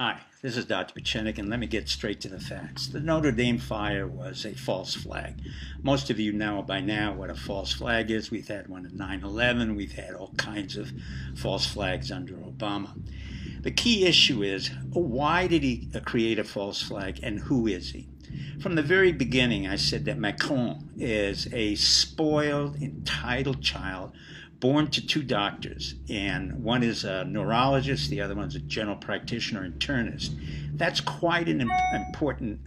Hi, this is Dr. Pachenik, and let me get straight to the facts. The Notre Dame fire was a false flag. Most of you know by now what a false flag is. We've had one at 9/11. We've had all kinds of false flags under Obama. The key issue is, why did he create a false flag, and who is he? From the very beginning, I said that Macron is a spoiled, entitled child born to two doctors, and one is a neurologist, the other one's a general practitioner internist. That's quite an important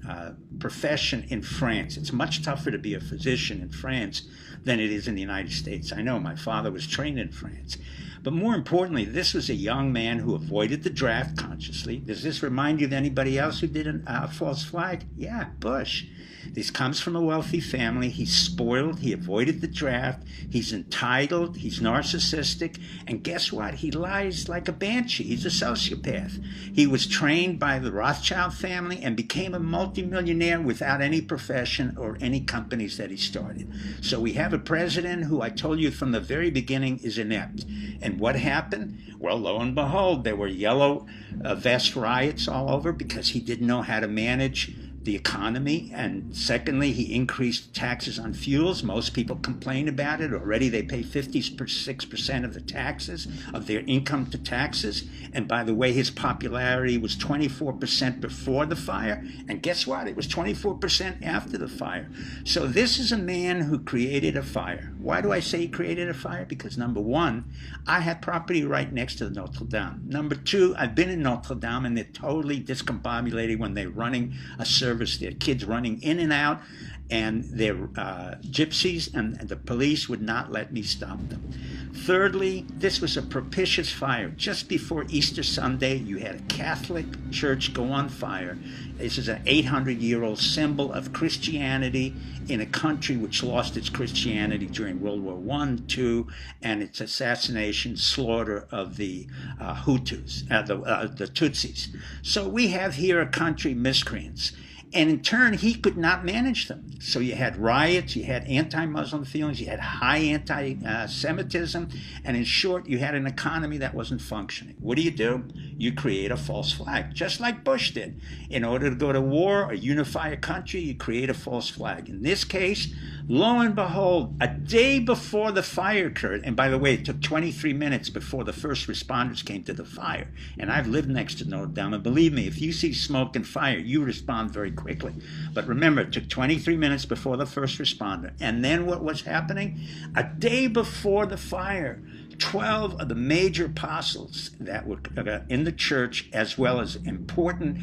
profession in France. It's much tougher to be a physician in France than it is in the United States. I know, my father was trained in France. But more importantly, this was a young man who avoided the draft consciously. Does this remind you of anybody else who did a false flag? Yeah, Bush. This comes from a wealthy family. He's spoiled. He avoided the draft. He's entitled. He's narcissistic. And guess what? He lies like a banshee. He's a sociopath. He was trained by the Rothschild family and became a multimillionaire without any profession or any companies that he started. So we have a president who I told you from the very beginning is inept. And what happened? Well, lo and behold, there were yellow vest riots all over because he didn't know how to manage the economy. And secondly, he increased taxes on fuels. Most people complain about it. Already they pay 56% of the taxes, of their income to taxes. And by the way, his popularity was 24% before the fire. And guess what? It was 24% after the fire. So this is a man who created a fire. Why do I say he created a fire? Because number one, I have property right next to Notre Dame. Number two, I've been in Notre Dame and they're totally discombobulated when they're running a service. Their kids running in and out, and they're gypsies, and the police would not let me stop them. Thirdly, this was a propitious fire. Just before Easter Sunday, you had a Catholic church go on fire. This is an 800-year-old symbol of Christianity in a country which lost its Christianity during World War I, II, and its assassination, slaughter of the Hutus, the Tutsis. So we have here a country miscreants. And in turn, he could not manage them. So you had riots, you had anti-Muslim feelings, you had high anti-Semitism, and in short, you had an economy that wasn't functioning. What do? You create a false flag, just like Bush did. In order to go to war or unify a country, you create a false flag. In this case, lo and behold, a day before the fire occurred, and by the way, it took 23 minutes before the first responders came to the fire. And I've lived next to Notre Dame, and believe me, if you see smoke and fire, you respond very quickly. But remember, it took 23 minutes before the first responder. And then what was happening? A day before the fire, 12 of the major apostles that were in the church, as well as important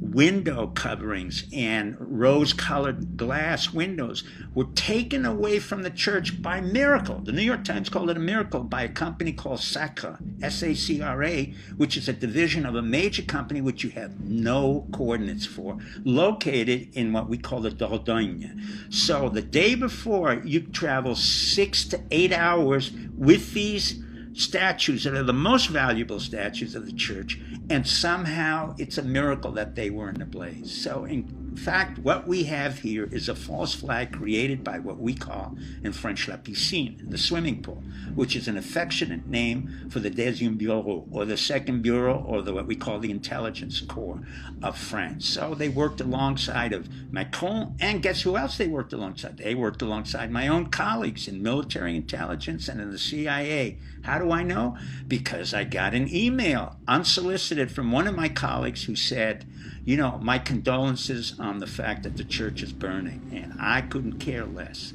window coverings and rose-colored glass windows, were taken away from the church by miracle. The New York Times called it a miracle by a company called SACRA, S-A-C-R-A, which is a division of a major company which you have no coordinates for, located in what we call the Dordogne. So the day before, you travel 6 to 8 hours with these statues that are the most valuable statues of the church, and somehow it's a miracle that they weren't ablaze. So in fact, what we have here is a false flag created by what we call in French la piscine, the swimming pool, which is an affectionate name for the Deuxième Bureau, or the Second Bureau, or what we call the Intelligence Corps of France. So they worked alongside of Macron, and guess who else they worked alongside? They worked alongside my own colleagues in military intelligence and in the CIA. How do I know? Because I got an email, unsolicited, from one of my colleagues who said, you know, my condolences on the fact that the church is burning, and I couldn't care less.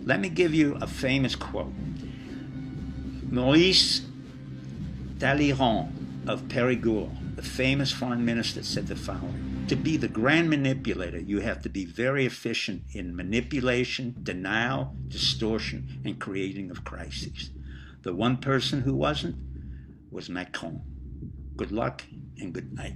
Let me give you a famous quote. Maurice Talleyrand of Périgord, the famous foreign minister, said the following: to be the grand manipulator, you have to be very efficient in manipulation, denial, distortion, and creating of crises. The one person who wasn't was Macron. Good luck and good night.